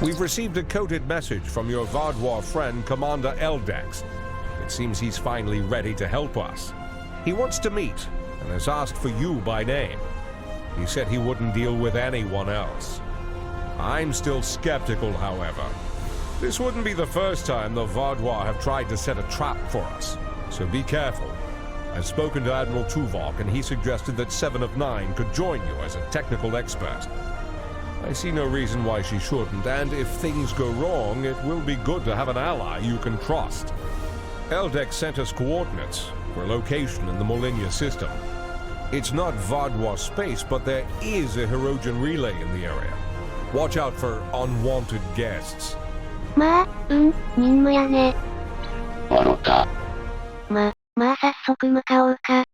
We've received a coded message from your Vardwar friend, Commander Eldex. It seems he's finally ready to help us. He wants to meet and has asked for you by name. He said he wouldn't deal with anyone else. I'm still skeptical, however. This wouldn't be the first time the Vardwar have tried to set a trap for us, so be careful. I've spoken to Admiral Tuvok, and he suggested that 7 of 9 could join you as a technical expert. I see no reason why she shouldn't, and if things go wrong, it will be good to have an ally you can trust. Eldex sent us coordinates for a location in the Molinia system. It's not Vardwar space, but there is a Hirogen relay in the area. Watch out for unwanted guests. 任務やね。笑った。早速向かおうか。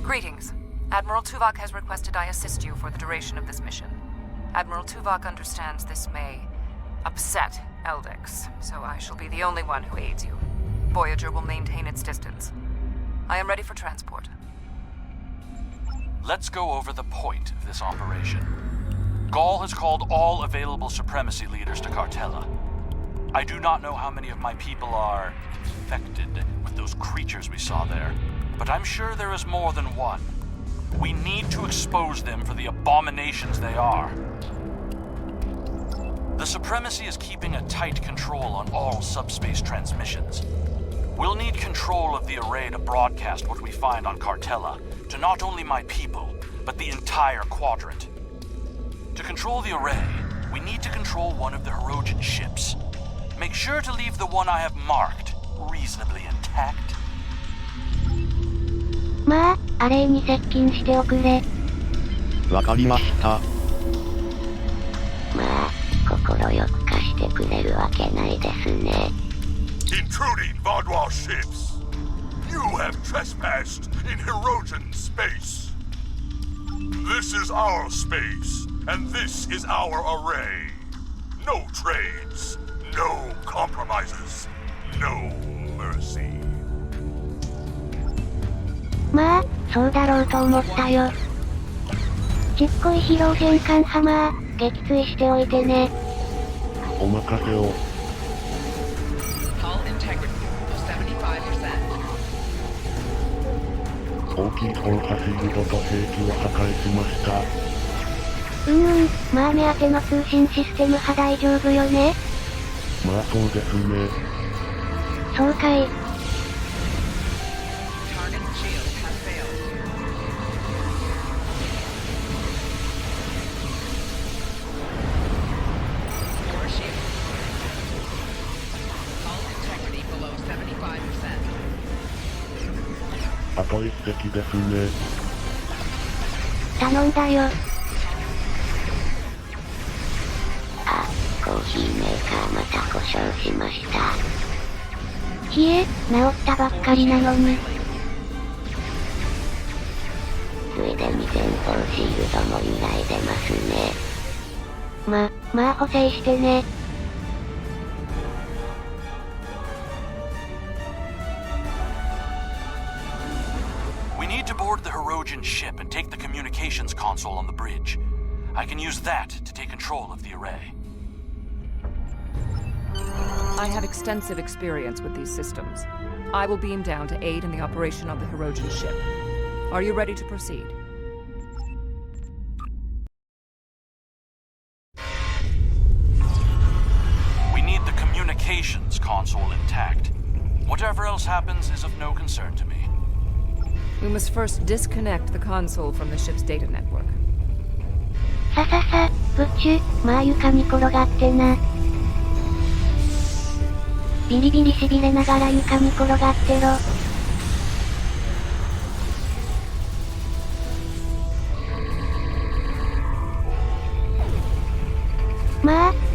Greetings. Admiral Tuvok has requested I assist you for the duration of this mission. Admiral Tuvok understands this may upset Eldex, so I shall be the only one who aids you. Voyager will maintain its distance. I am ready for transport. Let's go over the point of this operation. Gaul has called all available supremacy leaders to Cartella. I do not know how many of my people are infected with those creatures we saw there, but I'm sure there is more than one. We need to expose them for the abominations they are. The supremacy is keeping a tight control on all subspace transmissions. We'll need control of the array to broadcast what we find on Cartella to not only my people, but the entire quadrant. To control the array, we need to control one of the Hirogen ships. Make sure to leave the one I have marked reasonably intact. アレイに接近しておくれ。わかりました。心よく貸してくれるわけないですね。Intruding Vardwar ships! You have trespassed in Hirogen space! This is our space, and this is our array. No trades, no compromises, no mercy. そうだろうと思ったよ。ちっこい疲労変換ハマー、撃墜しておいてね。お任せを。大きい砲火シールドと兵器を破壊しました。目当ての通信システムは大丈夫よね。そうですね。そうかい。あと一隻ですね。頼んだよ。コーヒーメーカーまた故障しました。治ったばっかりなのに。ついでに前方シールドも依頼出ますね。補正してね。We need to board the Hirogen ship and take the communications console on the bridge. I can use that to take control of the array. I have extensive experience with these systems. I will beam down to aid in the operation of the Hirogen ship. Are you ready to proceed? We need the communications console intact. Whatever else happens is of no concern to me. We must first disconnect the console from the ship's data network. プッシュ、床に転がってな。ビリビリ痺れながら床に転がってろ。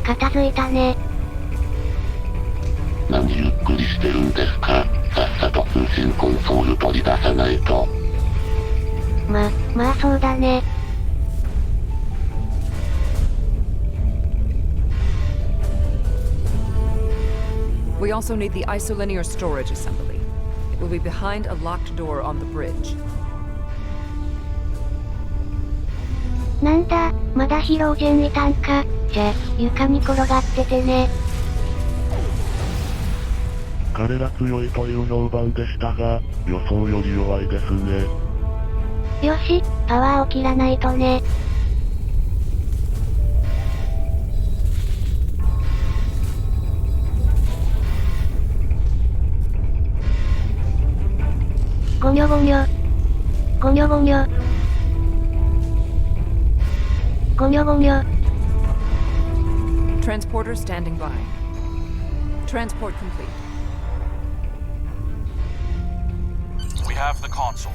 片付いたね。何ゆっくりしてるんですか。さっさと通信コンソール取り出さないと。そうだね。We also need the isolinear storage assembly. It will be behind a locked door on the bridge. なんだ、まだヒロージェンいたんか。じゃ、床に転がっててね。彼ら強いという評判でしたが、予想より弱いですね。よし、パワーを切らないとね。ゴニョゴニョ。ゴニョゴニョ。ゴニョゴニョ。Transporter standing by. Transport complete. We have the console.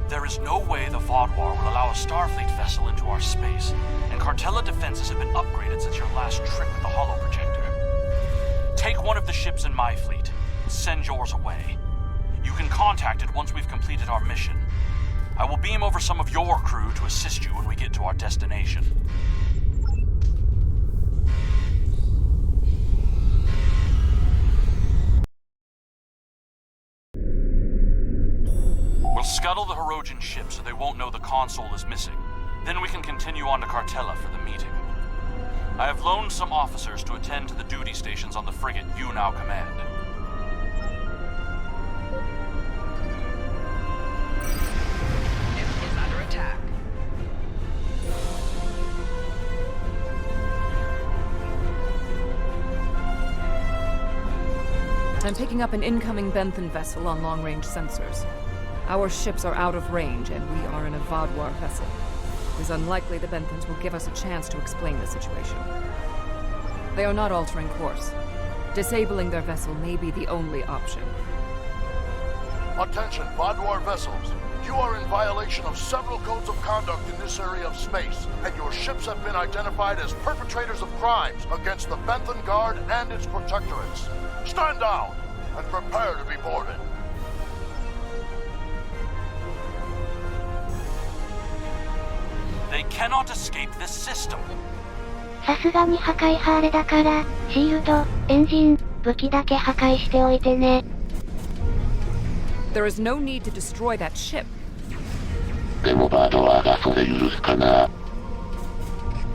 There is no way the Vodwar will allow a Starfleet vessel into our space, and Cartella defenses have been upgraded since your last trip with the holo projector. Take one of the ships in my fleet, and send yours away. You can contact it once we've completed our mission. I will beam over some of your crew to assist you when we get to our destination. We'll scuttle the Hirogen ship so they won't know the console is missing. Then we can continue on to Cartella for the meeting. I have loaned some officers to attend to the duty stations on the frigate you now command. Ship is under attack. I'm picking up an incoming Benthan vessel on long-range sensors. Our ships are out of range, and we are in a Vodwar vessel. It is unlikely the Benthans will give us a chance to explain the situation. They are not altering course. Disabling their vessel may be the only option. Attention, Vodwar vessels. You are in violation of several codes of conduct in this area of space, and your ships have been identified as perpetrators of crimes against the Benthan Guard and its protectorates. Stand down and prepare to be boarded. They cannot escape this system. さすがに破壊派あれだから、シールド、エンジン、武器だけ破壊しておいてね。There is no need to destroy that ship. でもバードワーがそれ許すかな。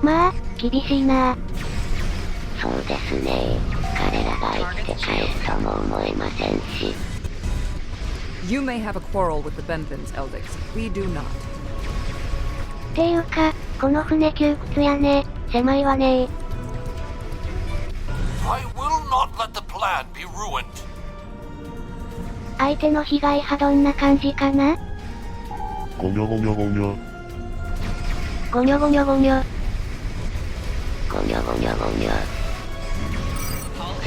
まあ、厳しいな。そうですね。彼らが生きて帰るとも思えませんし。You may have a quarrel with the Benthans, Eldix. We do not. っていうか、この船窮屈やね。狭いわね。I will not let the plan be ruined. 相手の被害派どんな感じかな？ゴニョゴニョゴニョ。ゴニョゴニョゴニョ。ゴニョゴニョゴニョ。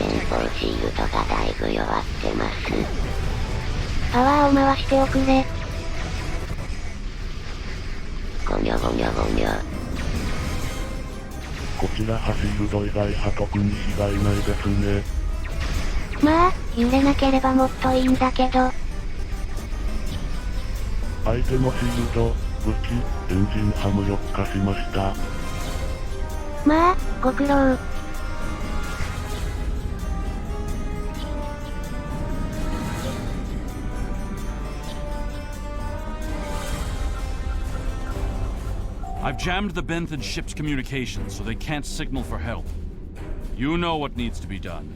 前方シールドがだいぶ弱ってます。パワーを回しておくれ。ゴニョゴニョゴニョ。こちらハシールド以外は特に被害ないですね。まあ、揺れなければもっといいんだけど。相手のシールド、武器、エンジン波無力化しました。まあ、ご苦労。I've jammed the Benthan ship's communications so they can't signal for help. You know what needs to be done.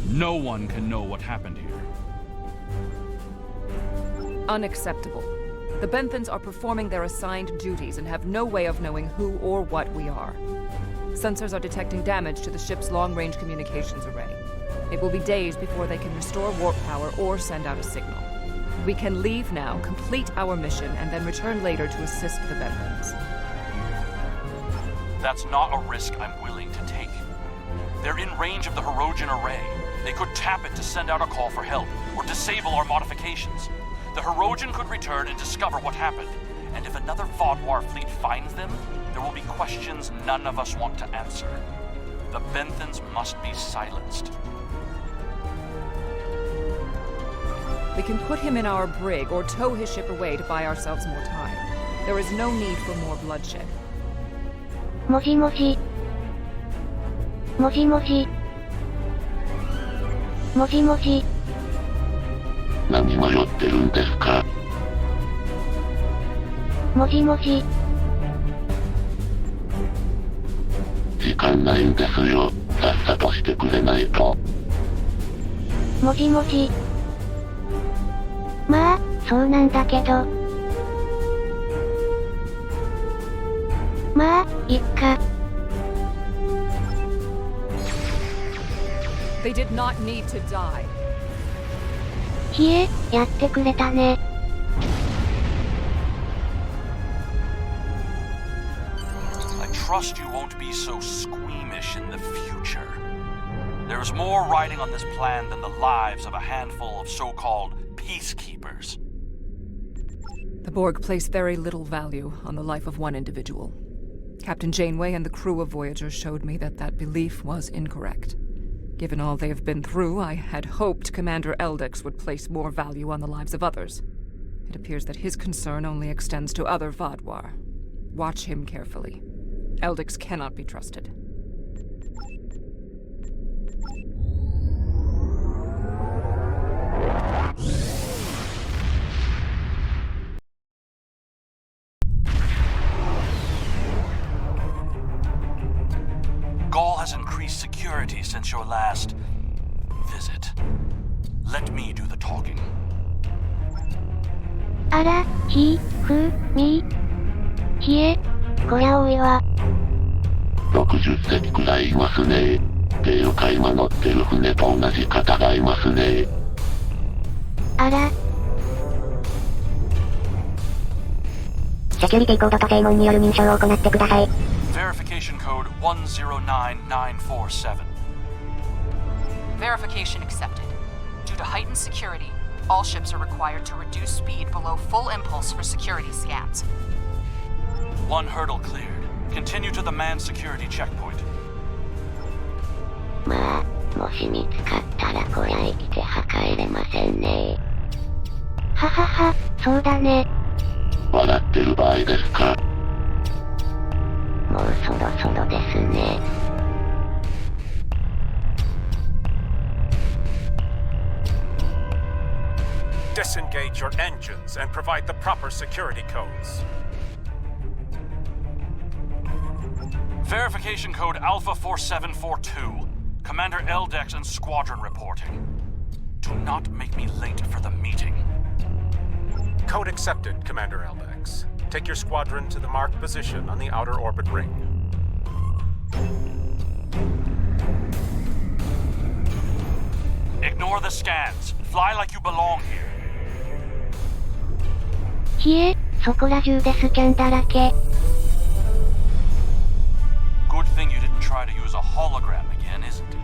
No one can know what happened here. Unacceptable. The Benthans are performing their assigned duties and have no way of knowing who or what we are. Sensors are detecting damage to the ship's long-range communications array. It will be days before they can restore warp power or send out a signal. We can leave now, complete our mission, and then return later to assist the Benthans. That's not a risk I'm willing to take. They're in range of the Hirogen array. They could tap it to send out a call for help, or disable our modifications. The Hirogen could return and discover what happened. And if another Vodwar fleet finds them, there will be questions none of us want to answer. The Benthans must be silenced. We can put him in our brig or tow his ship away to buy ourselves more time. There is no need for more bloodshed. もじもじ。もじもじ。もじもじ。何迷ってるんですか？もじもじ。時間ないんですよ。さっさとしてくれないと。もじもじ。まあ、そうなんだけど。まあ、いっか。They did not need to die. ひえ、やってくれたね。I trust you won't be so squeamish in the future. There's more riding on this plan than the lives of a handful of so-called peacekeepers. The Borg place very little value on the life of one individual. Captain Janeway and the crew of Voyager showed me that that belief was incorrect. Given all they have been through, I had hoped Commander Eldex would place more value on the lives of others. It appears that his concern only extends to other Vadwar. Watch him carefully. Eldex cannot be trusted. Gaul has increased security since your last visit. Let me do the talking. あら、ひ、ふ、み。ひえ、こりゃ多いわ。60隻くらいいますね。っていうか今乗ってる船と同じ方がいますね。あら。セキュリティコードと正門による認証を行ってください。Verification code 109947. Verification accepted. Due to heightened security, all ships are required to reduce speed below full impulse for security scans. One hurdle cleared. Continue to the manned security checkpoint. まあ、もし見つかったらこりゃ生きて測れませんね。ははは、そうだね。笑ってる場合ですか？もうそろそろですね。Disengage your engines and provide the proper security codes. Verification code Alpha 4742. Commander Eldex and Squadron reporting. Do not make me late for the meeting. Code accepted, Commander Eldex. Take your squadron to the marked position on the outer orbit ring. Ignore the scans. Fly like you belong here. ひえ、そこら中でスキャンだらけ。Good thing you didn't try to use a hologram again, isn't it?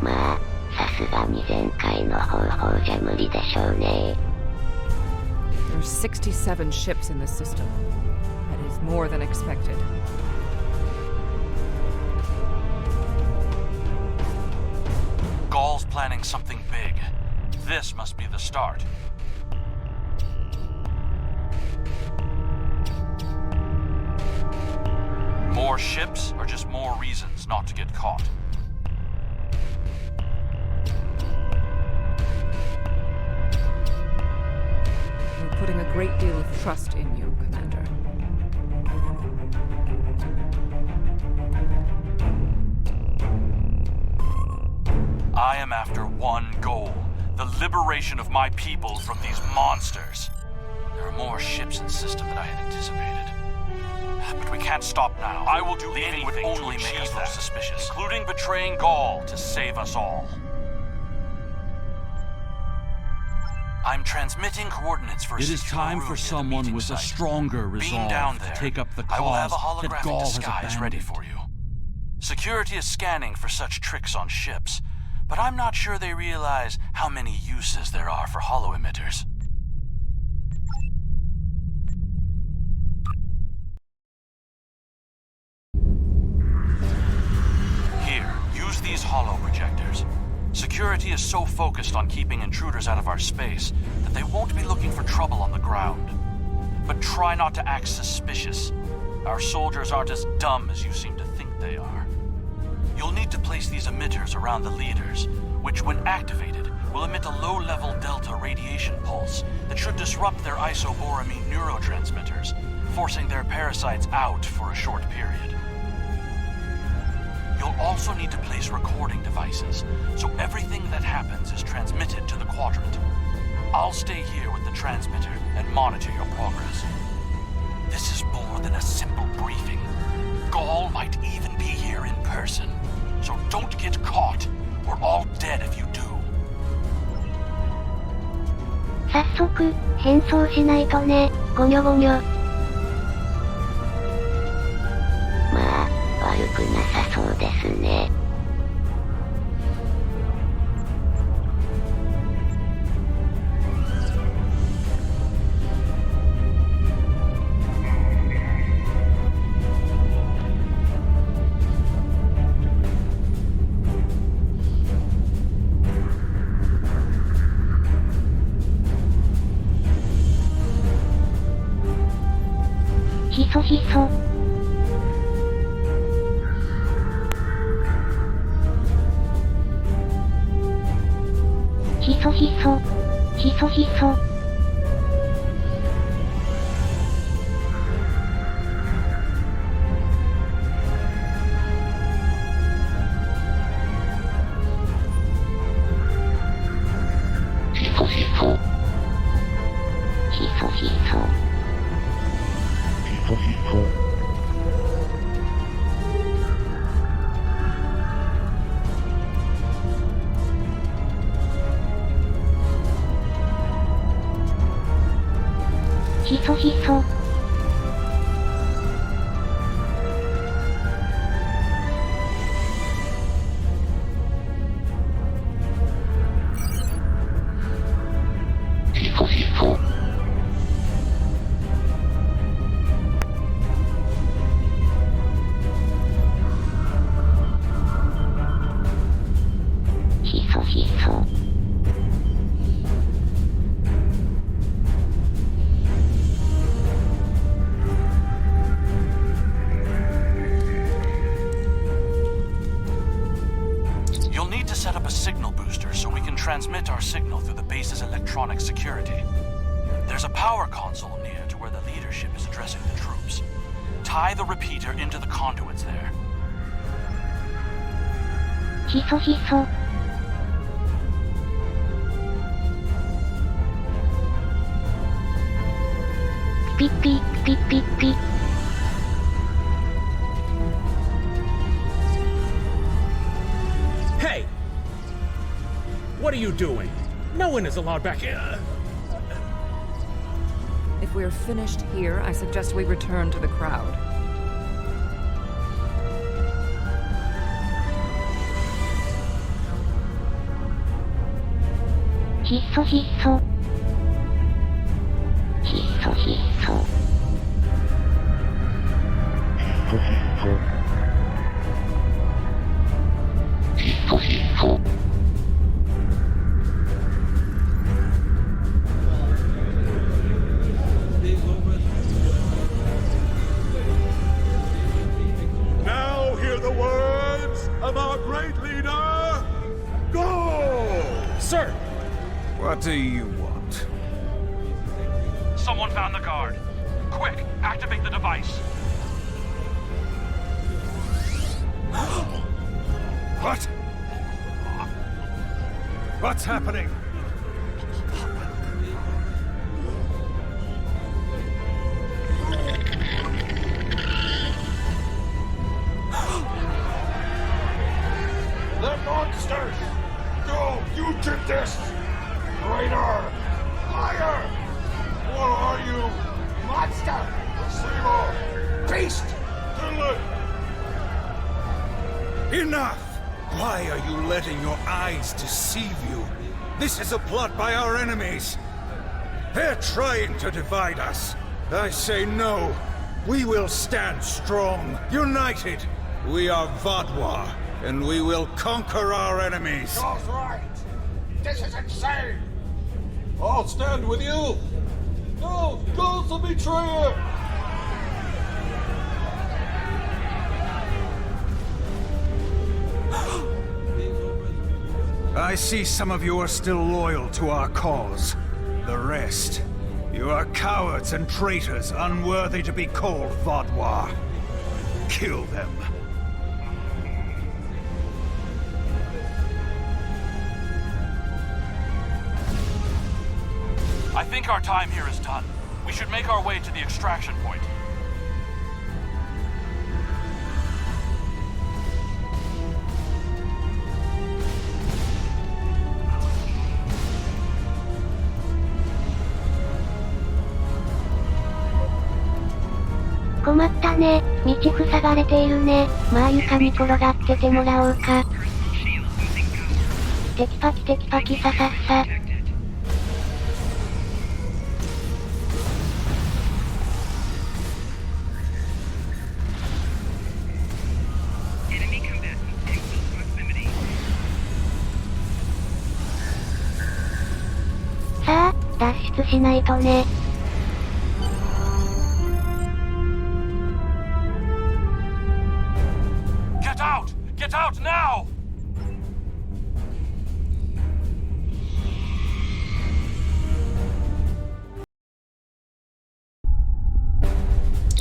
まあ、さすがに前回の方法じゃ無理でしょうね。There are 67 ships in this system. That is more than expected. Gaul's planning something big. This must be the start. More ships are just more reasons not to get caught. We're putting a great deal of trust in you, Commander. I am after one goal. The liberation of my people from these monsters. There are more ships in the system than I had anticipated. But we can't stop now. I will do anything to only make us look suspicious, including betraying Gaul to save us all. I'm transmitting coordinates for a It is secure time room for near the someone meeting with a site. stronger Beam down resolve there. to take up the I will have a cause that holographic Gaul has disguise ready abandoned. for you. Security is scanning for such tricks on ships, but I'm not sure they realize how many uses there are for holo-emitters. Here, use these holo projectors. Security is so focused on keeping intruders out of our space that they won't be looking for trouble on the ground. But try not to act suspicious. Our soldiers aren't as dumb as you seem to think they are. You'll need to place these emitters around the leaders, which when activated will emit a low-level delta radiation pulse that should disrupt their isoboramine neurotransmitters, forcing their parasites out for a short period. You'll also need to place recording devices, so everything that happens is transmitted to the quadrant. I'll stay here with the transmitter and monitor your progress. This is more than a simple briefing. Gaul might even be here in person, so don't get caught. We're all dead if you do. 早速、変装しないとね、ゴニョゴニョ。まあ、悪くなさそうですね。ひそひそ。ひそひそ。ひそひそ。ひそひそ。ひそひそ。ひそひそ。ひそひそ。ひそひそ。ひそひそ。You'll need to set up a signal booster so we can transmit our signal through the base's electronic security. There's a power console near to where the leadership is addressing the troops. Tie the repeater into the conduits there. ひそひそ。ピッピッピッピッピッ。Hey! What are you doing? No one is allowed back in. If we're finished here, I suggest we return to the crowd.ひそひそ。ひそひそ。ひそひそ。 Now hear the words of our great leader, Go! Sir! What do you want? Someone found the guard. Quick, activate the device. What? What's happening? They're monsters! Go! You did this! Traitor! Liar! What are you? Monster! Deceiver! Beast! Villain! Enough! Why are you letting your eyes deceive you? This is a plot by our enemies. They're trying to divide us. I say no. We will stand strong, united. We are Vadwa, and we will conquer our enemies. Gul's right! This is insane! I'll stand with you! No! Gul's a betrayer! I see some of you are still loyal to our cause. The rest, you are cowards and traitors unworthy to be called Vadwa. Kill them. think our time here is done. We should make our way to the extraction point. .困ったね。道塞がれているね。まあ床に転がっててもらおうか。テキパキテキパキささっさ。さあ、脱出しないとね。Get out now!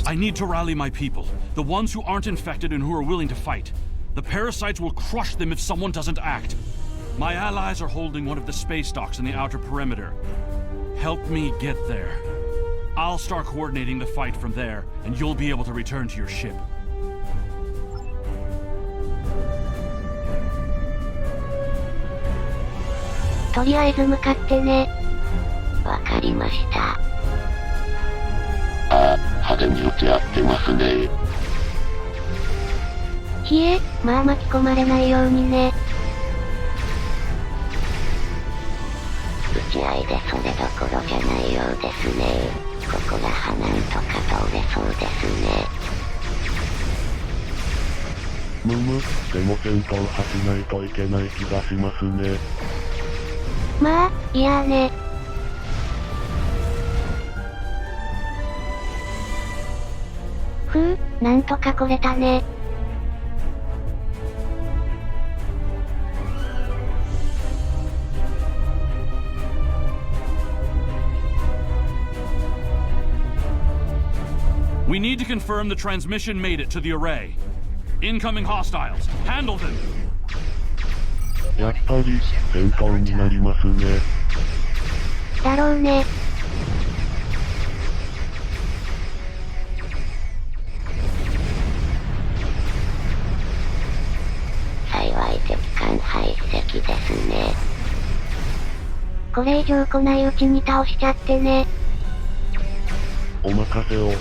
I need to rally my people, the ones who aren't infected and who are willing to fight. The parasites will crush them if someone doesn't act. My allies are holding one of the space docks in the outer perimeter. Help me get there. I'll start coordinating the fight from there, and you'll be able to return to your ship. とりあえず向かってね。わかりました。ああ、派手に打ち合ってますね。ひえ、まあ巻き込まれないようにね。打ち合いでそれどころじゃないようですね。ここらはなんとか通れそうですね。でも戦闘はしないといけない気がしますね。まあ、いやーね。ふう、なんとか来れたね。We need to confirm the transmission made it to the array. Incoming hostiles. Handle them! やっぱり、戦闘になりますね。だろうね。幸い敵艦排斥ですね。これ以上来ないうちに倒しちゃってね。お任せを。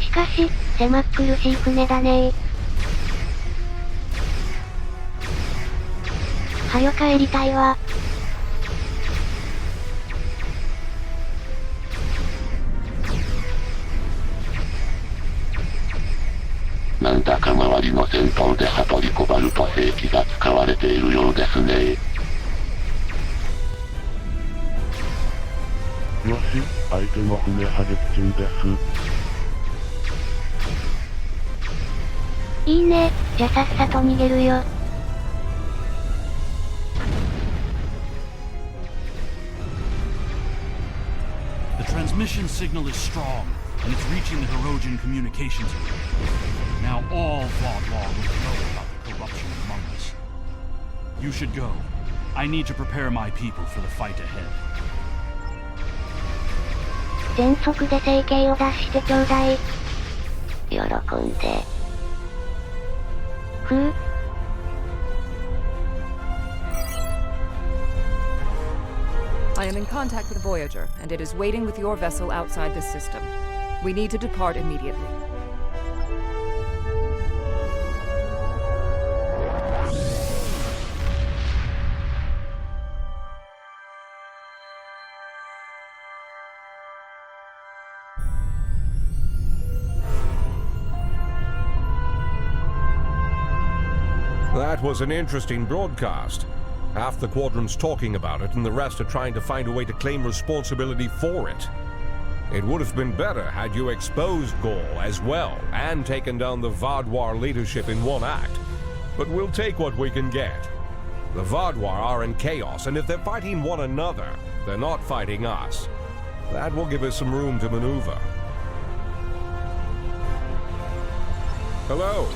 しかし、狭っ苦しい船だねー。はよ帰りたいわ。なんだか周りの戦闘でハトリコバルト兵器が使われているようですね。よし、相手の船破撃中です。いいね、じゃさっさと逃げるよ。The transmission signal is strong, and it's reaching the Hirogen communications group. Now all Vaudlaw will know about the corruption among us. You should go. I need to prepare my people for the fight ahead. 全速で整形を出してちょうだい。喜んで。ふう。I am in contact with Voyager, and it is waiting with your vessel outside this system. We need to depart immediately. That was an interesting broadcast. Half the quadrant's talking about it, and the rest are trying to find a way to claim responsibility for it. It would have been better had you exposed Gaul as well, and taken down the Vaudouar leadership in one act. But we'll take what we can get. The Vaudouar are in chaos, and if they're fighting one another, they're not fighting us. That will give us some room to maneuver. Hello.